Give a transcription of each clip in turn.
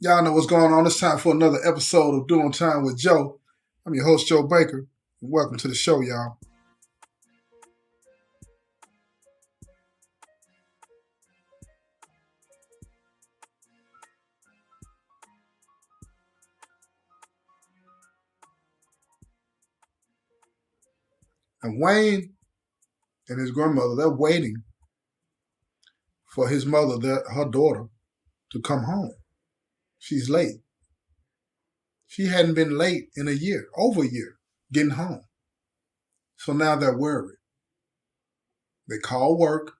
Y'all know what's going on. It's time for another episode of Doing Time with Joe. I'm your host, Joe Baker, and welcome to the show, y'all. And Wayne and his grandmother, they're waiting for his mother, her daughter, to come home. She's late. She hadn't been late in a year, over a year, getting home. So now they're worried. They call work,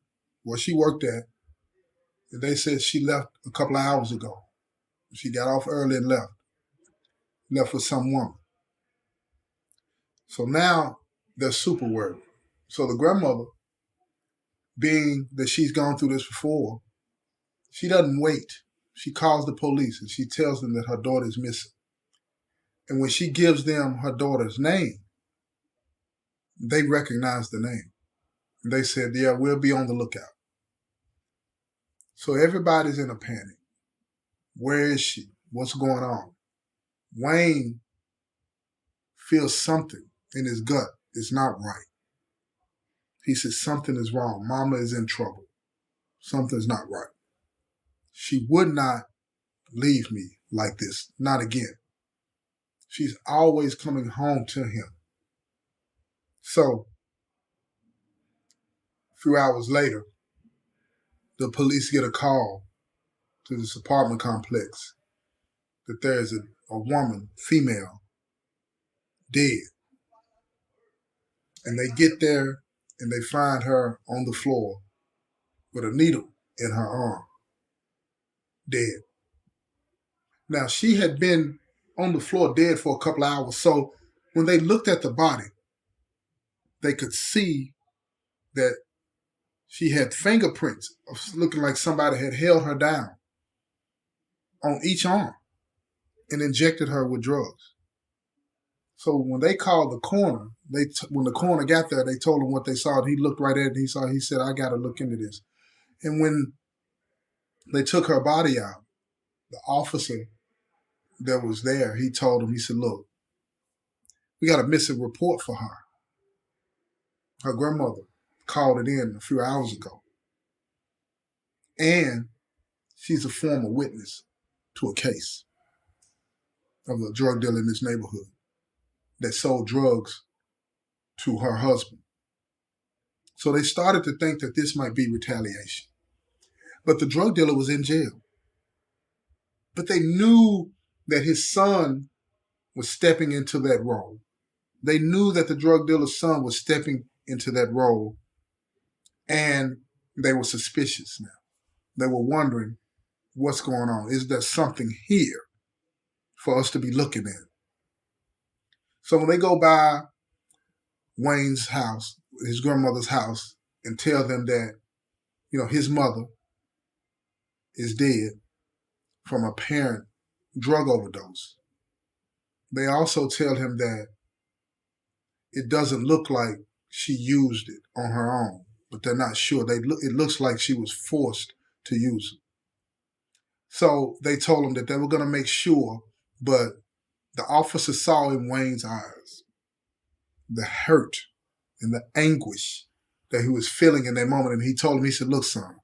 where she worked at, and they said she left a couple of hours ago. She got off early and left with some woman. So now they're super worried. So the grandmother, being that she's gone through this before, she doesn't wait. She calls the police and she tells them that her daughter is missing. And when she gives them her daughter's name, they recognize the name. And they said, yeah, we'll be on the lookout. So everybody's in a panic. Where is she? What's going on? Wayne feels something in his gut is not right. He says something is wrong. Mama is in trouble. Something's not right. She would not leave me like this. Not again. She's always coming home to him. So, a few hours later, the police get a call to this apartment complex that there's a woman, female, dead. And they get there and they find her on the floor with a needle in her arm, dead. Now, she had been on the floor dead for a couple of hours. So when they looked at the body, they could see that she had fingerprints of looking like somebody had held her down on each arm and injected her with drugs. So when they called the coroner, when the coroner got there, they told him what they saw. And he looked right at it. He said, I got to look into this. And when they took her body out, the officer that was there, he told him, he said, look, we got a missing report for her. Her grandmother called it in a few hours ago. And she's a former witness to a case of a drug dealer in this neighborhood that sold drugs to her husband. So they started to think that this might be retaliation. But the drug dealer was in jail. But they knew that his son was stepping into that role. They knew that the drug dealer's son was stepping into that role. And they were suspicious now. They were wondering, what's going on? Is there something here for us to be looking at? So when they go by Wayne's house, his grandmother's house, and tell them that, his mother is dead from a apparent drug overdose, they also tell him that it doesn't look like she used it on her own, but they're not sure. It looks like she was forced to use it. So they told him that they were going to make sure, but the officer saw in Wayne's eyes the hurt and the anguish that he was feeling in that moment. And he told him, he said, look, son,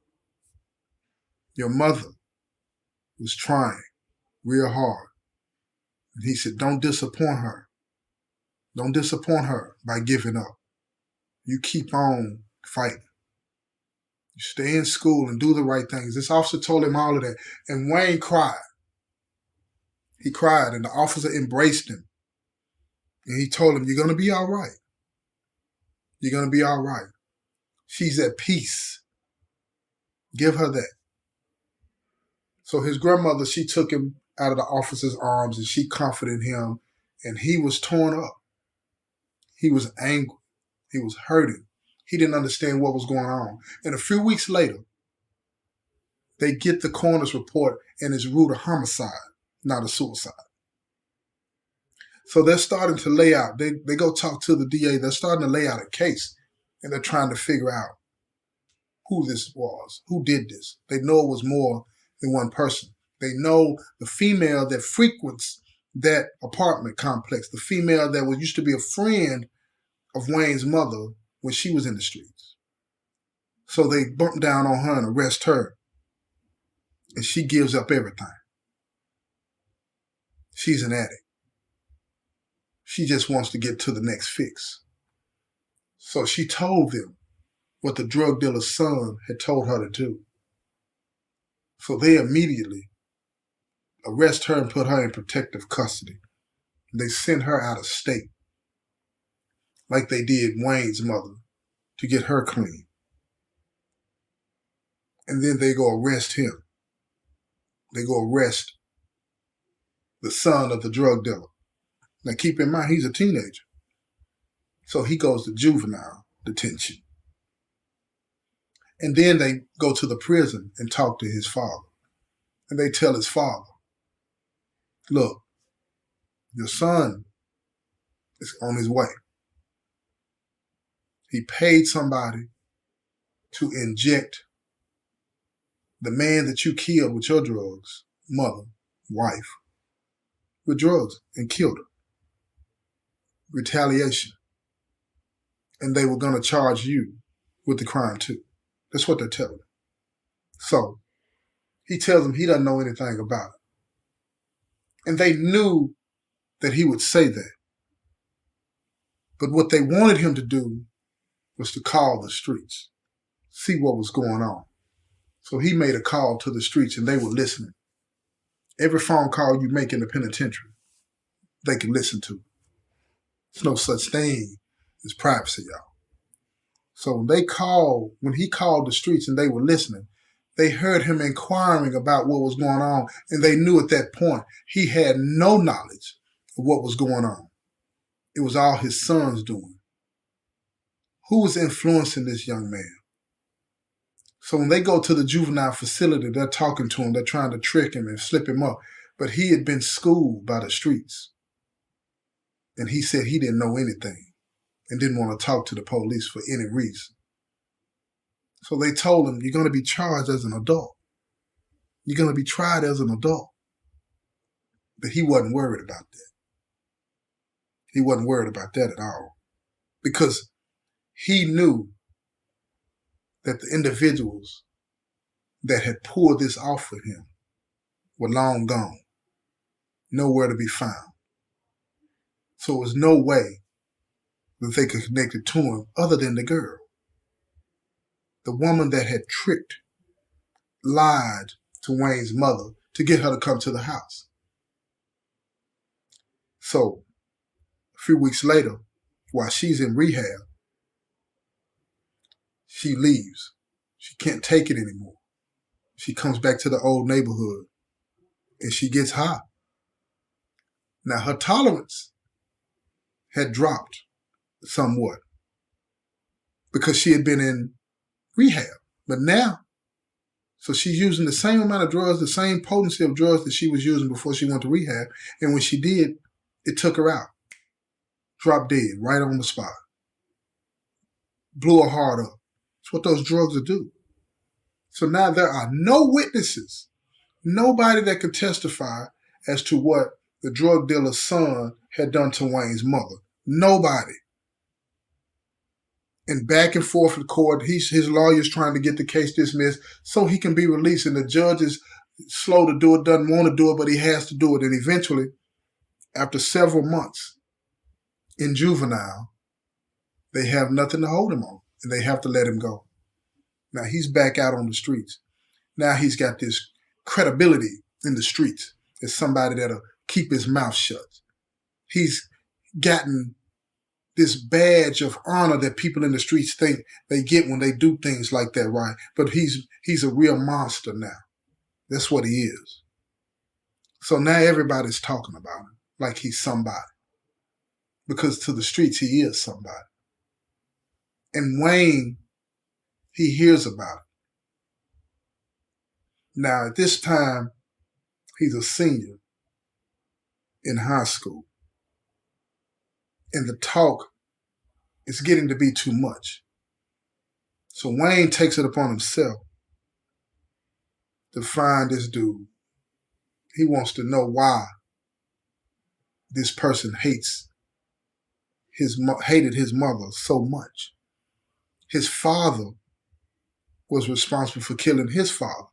your mother was trying real hard. And he said, don't disappoint her. Don't disappoint her by giving up. You keep on fighting. You stay in school and do the right things. This officer told him all of that. And Wayne cried. He cried, and the officer embraced him. And he told him, you're going to be all right. You're going to be all right. She's at peace. Give her that. So his grandmother, she took him out of the officer's arms and she comforted him, and he was torn up. He was angry. He was hurting. He didn't understand what was going on. And a few weeks later, they get the coroner's report, and it's ruled a homicide, not a suicide. So they're starting to lay out. They go talk to the DA. They're starting to lay out a case, and they're trying to figure out who this was, who did this. They know it was more than one person. They know the female that frequents that apartment complex, the female that used to be a friend of Wayne's mother when she was in the streets. So they bump down on her and arrest her. And she gives up everything. She's an addict. She just wants to get to the next fix. So she told them what the drug dealer's son had told her to do. So they immediately arrest her and put her in protective custody. They sent her out of state, like they did Wayne's mother, to get her clean. And then they go arrest him. They go arrest the son of the drug dealer. Now keep in mind, he's a teenager. So he goes to juvenile detention. And then they go to the prison and talk to his father. And they tell his father, look, your son is on his way. He paid somebody to inject the man that you killed with your drugs, mother, wife, with drugs and killed her. Retaliation. And they were going to charge you with the crime too. That's what they're telling him. So he tells them he doesn't know anything about it. And they knew that he would say that. But what they wanted him to do was to call the streets, see what was going on. So he made a call to the streets and they were listening. Every phone call you make in the penitentiary, they can listen to. There's no such thing as privacy, y'all. So when he called the streets and they were listening, they heard him inquiring about what was going on, and they knew at that point he had no knowledge of what was going on. It was all his son's doing. Who was influencing this young man? So when they go to the juvenile facility, they're talking to him, they're trying to trick him and slip him up. But he had been schooled by the streets. And he said he didn't know anything and didn't want to talk to the police for any reason. So they told him, you're going to be charged as an adult. You're going to be tried as an adult. But he wasn't worried about that. He wasn't worried about that at all. Because he knew that the individuals that had pulled this off for him were long gone, nowhere to be found. So there was no way that they could connect it to him other than the girl. The woman that had tricked, lied to Wayne's mother to get her to come to the house. So a few weeks later, while she's in rehab, she leaves. She can't take it anymore. She comes back to the old neighborhood and she gets high. Now her tolerance had dropped somewhat because she had been in rehab. But now, so she's using the same amount of drugs, the same potency of drugs that she was using before she went to rehab. And when she did, it took her out. Dropped dead right on the spot. Blew her heart up. That's what those drugs will do. So now there are no witnesses, nobody that could testify as to what the drug dealer's son had done to Wayne's mother. Nobody. And back and forth in court, his lawyer's trying to get the case dismissed so he can be released. And the judge is slow to do it, doesn't want to do it, but he has to do it. And eventually, after several months in juvenile, they have nothing to hold him on, and they have to let him go. Now he's back out on the streets. Now he's got this credibility in the streets as somebody that'll keep his mouth shut. He's gotten this badge of honor that people in the streets think they get when they do things like that, right? But he's a real monster now. That's what he is. So now everybody's talking about him like he's somebody. Because to the streets, he is somebody. And Wayne, he hears about it. Now, at this time, he's a senior in high school. And the talk is getting to be too much. So Wayne takes it upon himself to find this dude He wants to know why this person hated his mother so much. His father was responsible for killing his father.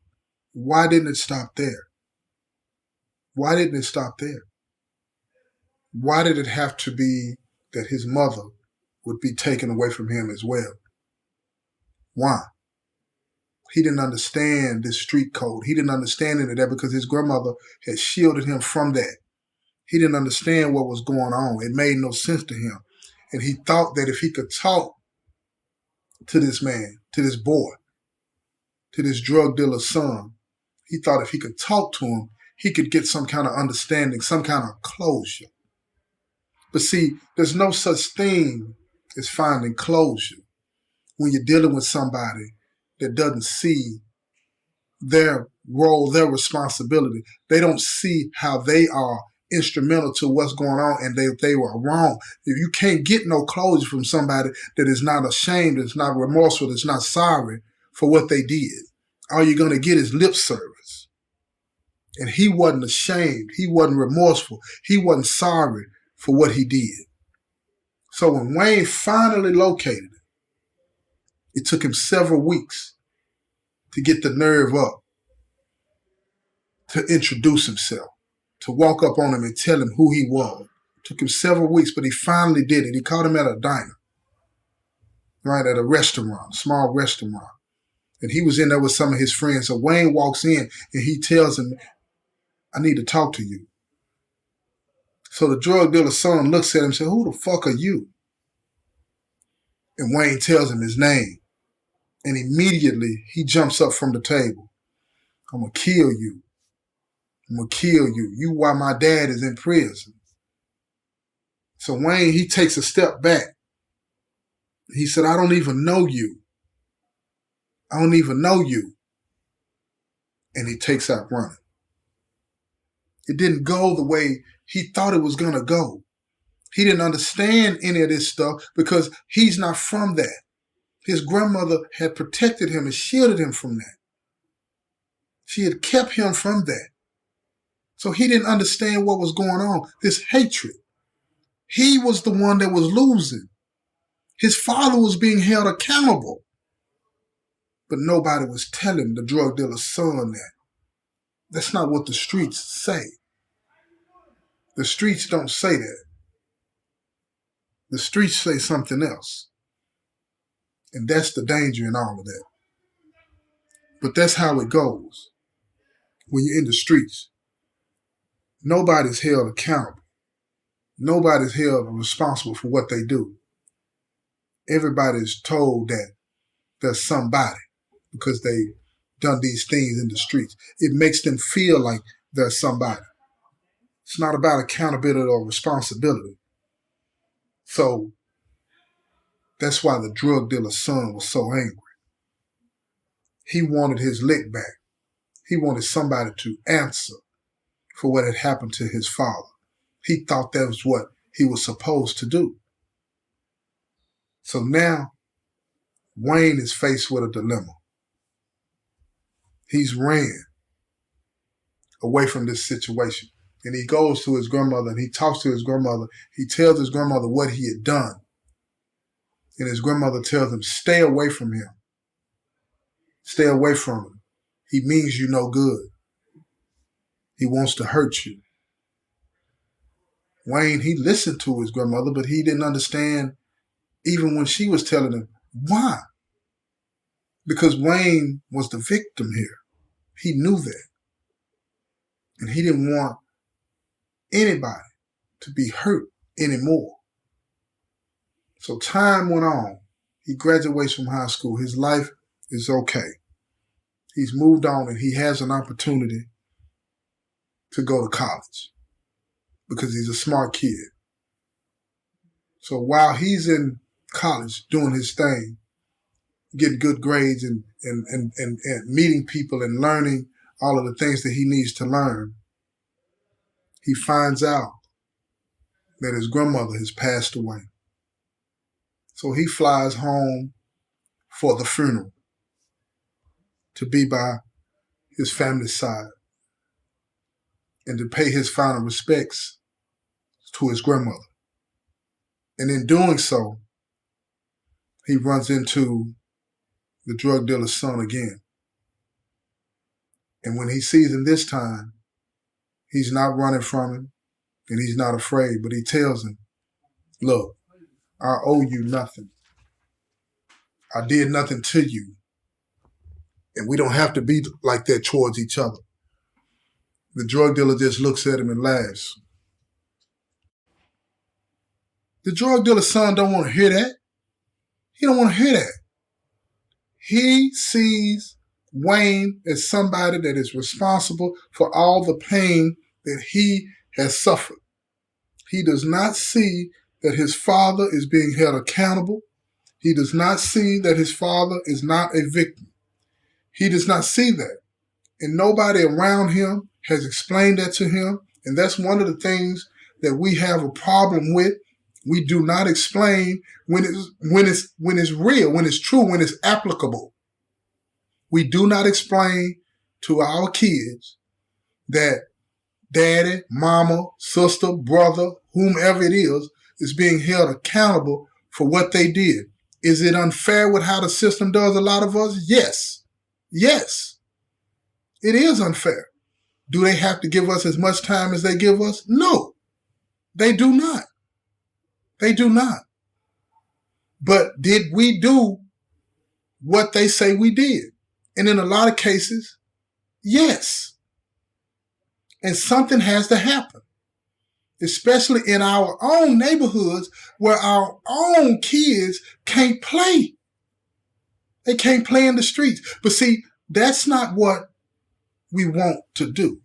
Why didn't it stop there? Why didn't it stop there? Why did it have to be that his mother would be taken away from him as well? Why? He didn't understand this street code. He didn't understand any of that because his grandmother had shielded him from that. He didn't understand what was going on. It made no sense to him. And he thought that if he could talk to this man, to this boy, to this drug dealer's son, he thought if he could talk to him, he could get some kind of understanding, some kind of closure. But see, there's no such thing as finding closure when you're dealing with somebody that doesn't see their role, their responsibility. They don't see how they are instrumental to what's going on and they were wrong. If you can't get no closure from somebody that is not ashamed, that's not remorseful, that's not sorry for what they did, all you're going to get is lip service. And he wasn't ashamed. He wasn't remorseful. He wasn't sorry for what he did. So when Wayne finally located it, it took him several weeks to get the nerve up to introduce himself, to walk up on him and tell him who he was. It took him several weeks, but he finally did it. He caught him at a diner, right, at a restaurant, a small restaurant. And he was in there with some of his friends. So Wayne walks in and he tells him, I need to talk to you. So the drug dealer's son looks at him and says, who the fuck are you? And Wayne tells him his name. And immediately he jumps up from the table. I'm going to kill you. I'm going to kill you. You while my dad is in prison. So Wayne, he takes a step back. He said, I don't even know you. I don't even know you. And he takes out running. It didn't go the way he thought it was going to go. He didn't understand any of this stuff because he's not from that. His grandmother had protected him and shielded him from that. She had kept him from that. So he didn't understand what was going on, this hatred. He was the one that was losing. His father was being held accountable. But nobody was telling the drug dealer's son that. That's not what the streets say. The streets don't say that. The streets say something else. And that's the danger in all of that. But that's how it goes when you're in the streets. Nobody's held accountable. Nobody's held responsible for what they do. Everybody's told that there's somebody because they've done these things in the streets. It makes them feel like there's somebody. It's not about accountability or responsibility. So that's why the drug dealer's son was so angry. He wanted his lick back. He wanted somebody to answer for what had happened to his father. He thought that was what he was supposed to do. So now Wayne is faced with a dilemma. He's ran away from this situation. And he goes to his grandmother and he talks to his grandmother. He tells his grandmother what he had done. And his grandmother tells him, stay away from him. Stay away from him. He means you no good. He wants to hurt you. Wayne, he listened to his grandmother, but he didn't understand even when she was telling him why. Because Wayne was the victim here. He knew that. And he didn't want anybody to be hurt anymore. So time went on. He graduates from high school. His life is okay. He's moved on and he has an opportunity to go to college because he's a smart kid. So while he's in college doing his thing, getting good grades and meeting people and learning all of the things that he needs to learn, he finds out that his grandmother has passed away. So he flies home for the funeral to be by his family's side. and to pay his final respects to his grandmother. And in doing so, he runs into the drug dealer's son again. And when he sees him this time, he's not running from him and he's not afraid, but he tells him, look, I owe you nothing. I did nothing to you. And we don't have to be like that towards each other. The drug dealer just looks at him and laughs. The drug dealer's son don't want to hear that. He don't want to hear that. He sees Wayne as somebody that is responsible for all the pain that he has suffered. He does not see that his father is being held accountable. He does not see that his father is not a victim. He does not see that. And nobody around him has explained that to him. And that's one of the things that we have a problem with. We do not explain when it's real, when it's true, when it's applicable. We do not explain to our kids that daddy, mama, sister, brother, whomever it is being held accountable for what they did. Is it unfair with how the system does a lot of us? Yes. Yes. It is unfair. Do they have to give us as much time as they give us? No. They do not. They do not. But did we do what they say we did? And in a lot of cases, yes. And something has to happen, especially in our own neighborhoods where our own kids can't play. They can't play in the streets. But see, that's not what we want to do.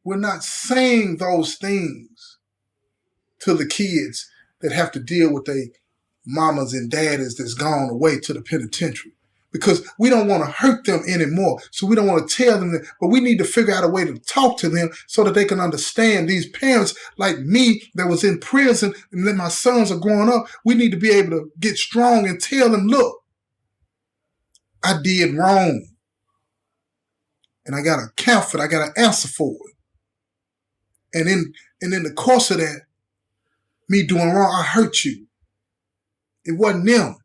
We're not saying those things to the kids that have to deal with their mamas and daddies that's gone away to the penitentiary, because we don't want to hurt them anymore. So we don't want to tell them that, but we need to figure out a way to talk to them so that they can understand. These parents like me that was in prison and then my sons are growing up, we need to be able to get strong and tell them, look, I did wrong. And I got to account for it. I got to answer for it. And in the course of that, me doing wrong, I hurt you. It wasn't them.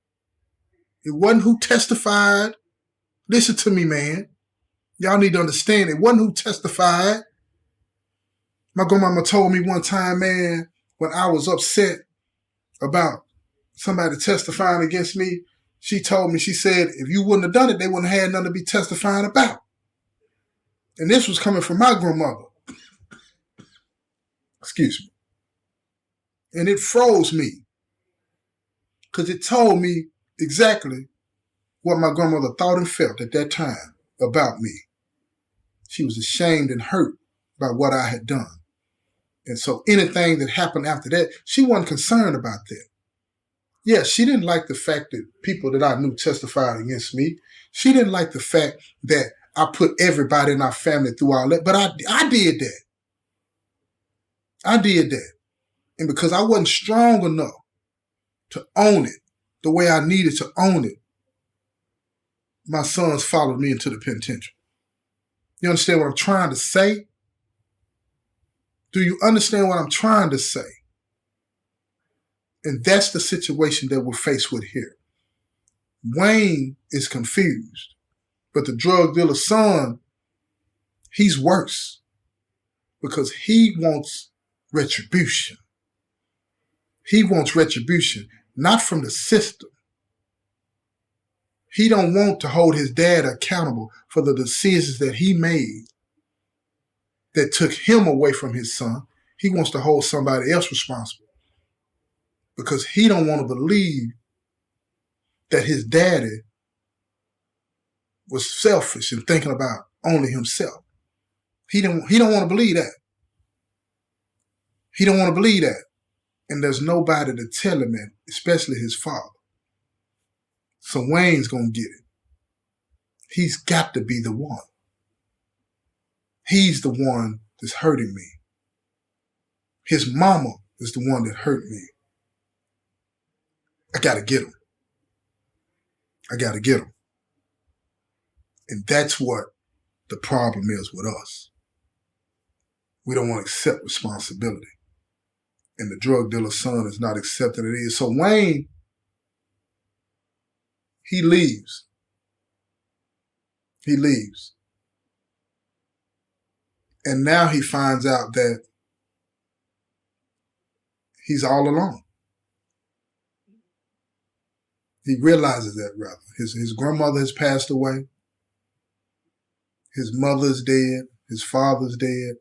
It wasn't who testified. Listen to me, man. Y'all need to understand it wasn't who testified. My grandmama told me one time, man, when I was upset about somebody testifying against me, she told me, she said, if you wouldn't have done it, they wouldn't have had nothing to be testifying about. And this was coming from my grandmother. Excuse me. And it froze me because it told me exactly what my grandmother thought and felt at that time about me. She was ashamed and hurt by what I had done. And so anything that happened after that, she wasn't concerned about that. Yeah, she didn't like the fact that people that I knew testified against me. She didn't like the fact that I put everybody in our family through all that. But I did that. I did that. And because I wasn't strong enough to own it the way I needed to own it, my sons followed me into the penitentiary. You understand what I'm trying to say? Do you understand what I'm trying to say? And that's the situation that we're faced with here. Wayne is confused, but the drug dealer's son, he's worse because he wants retribution. He wants retribution, not from the system. He don't want to hold his dad accountable for the decisions that he made that took him away from his son. He wants to hold somebody else responsible because he don't want to believe that his daddy was selfish and thinking about only himself. He don't want to believe that. He don't want to believe that. And there's nobody to tell him that, especially his father. So Wayne's going to get it. He's got to be the one. He's the one that's hurting me. His mama is the one that hurt me. I got to get him. I got to get him. And that's what the problem is with us. We don't want to accept responsibility. And the drug dealer's son is not accepting it either. So Wayne, he leaves. He leaves. And now he finds out that he's all alone. He realizes that, rather. His grandmother has passed away. His mother's dead. His father's dead.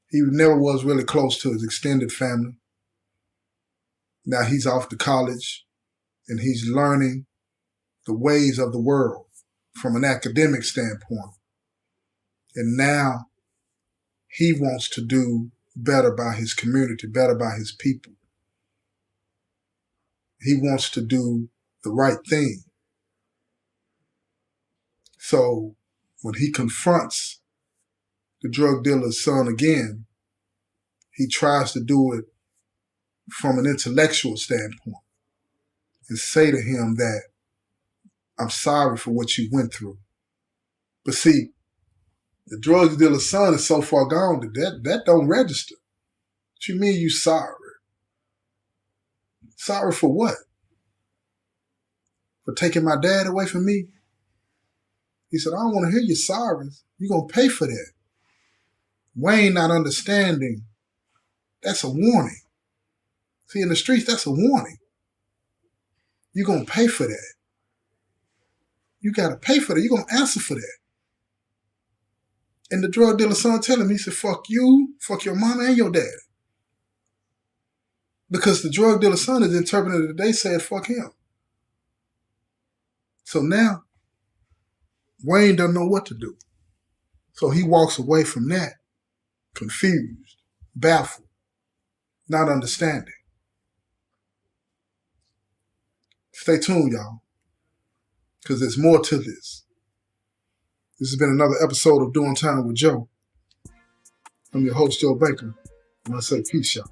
He never was really close to his extended family. Now he's off to college, and he's learning the ways of the world from an academic standpoint. And now he wants to do better by his community, better by his people. He wants to do the right thing. So when he confronts the drug dealer's son again, he tries to do it from an intellectual standpoint and say to him that, I'm sorry for what you went through. But see, the drug dealer's son is so far gone that don't register. What you mean you sorry? Sorry for what? For taking my dad away from me? He said, I don't want to hear your sorries. You're going to pay for that. Wayne not understanding, that's a warning. See, in the streets, that's a warning. You're going to pay for that. You got to pay for that. You're going to answer for that. And the drug dealer's son telling me, he said, fuck you, fuck your mama and your dad. Because the drug dealer's son is interpreting that they said fuck him. So now, Wayne doesn't know what to do. So he walks away from that, confused, baffled, not understanding. Stay tuned, y'all, because there's more to this. This has been another episode of Doing Time with Joe. I'm your host, Joe Baker, and I say peace, y'all.